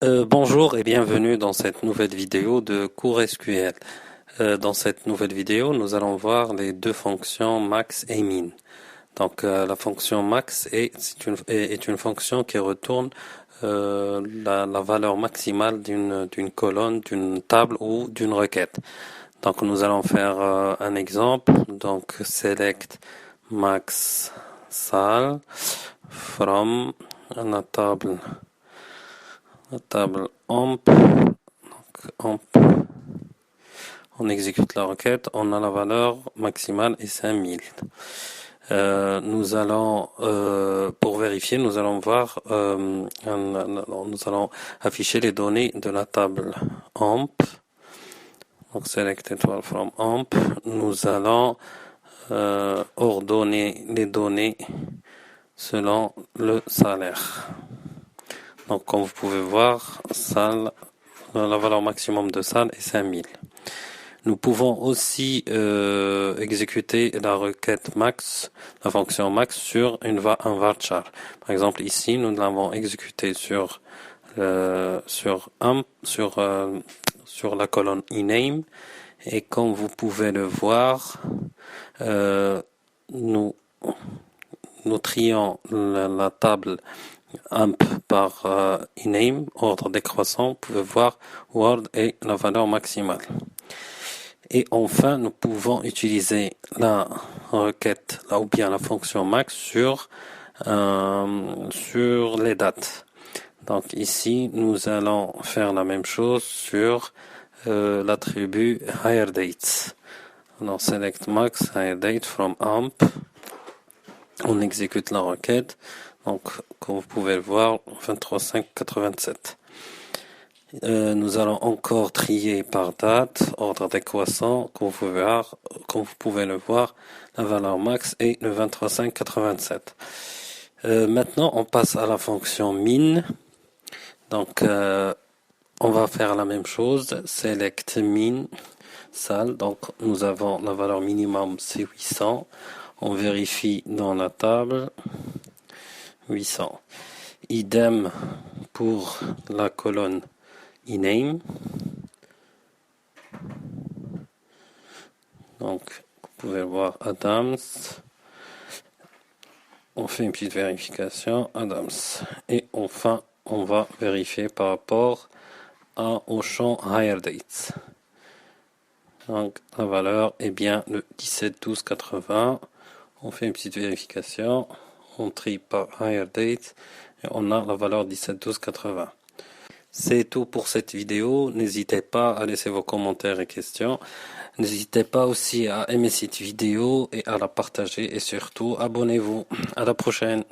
Bonjour et bienvenue dans cette nouvelle vidéo de cours SQL. Dans cette nouvelle vidéo, nous allons voir les deux fonctions max et min. Donc la fonction max est une fonction qui retourne la valeur maximale d'une colonne, d'une table ou d'une requête. Donc nous allons faire un exemple. Donc select max sal from la table amp. Donc, on exécute la requête, on a la valeur maximale et 5000. Nous allons, pour vérifier, nous allons voir, nous allons afficher les données de la table amp. Donc select étoile from amp. Nous allons ordonner les données selon le salaire. Donc comme vous pouvez voir, la valeur maximum de sal est 5000. Nous pouvons aussi exécuter la requête max, la fonction max sur un varchar. Par exemple, ici, nous l'avons exécuté sur la colonne ename, et comme vous pouvez le voir, nous trions la table amp par ename, ordre décroissant. Vous pouvez voir word et la valeur maximale. Et enfin, nous pouvons utiliser la requête, ou bien la fonction max sur les dates. Donc ici, nous allons faire la même chose sur l'attribut higher dates. Alors select max higher date from amp. On exécute la requête. Donc, comme vous pouvez le voir, 23,587. Nous allons encore trier par date, ordre décroissant. Comme vous pouvez le voir, la valeur max est le 23,587. Maintenant, on passe à la fonction min. Donc, on va faire la même chose. Select min sal. Donc, nous avons la valeur minimum, c'est 800. On vérifie dans la table. 800. Idem pour la colonne ename. Donc, vous pouvez voir Adams. On fait une petite vérification, Adams. Et enfin, on va vérifier par rapport au champ higher date. Donc, la valeur est bien le 17-12-80. On fait une petite vérification. On trie par higher date et on a la valeur 17-12-80. C'est tout pour cette vidéo. N'hésitez pas à laisser vos commentaires et questions. N'hésitez pas aussi à aimer cette vidéo et à la partager, et surtout abonnez-vous. À la prochaine.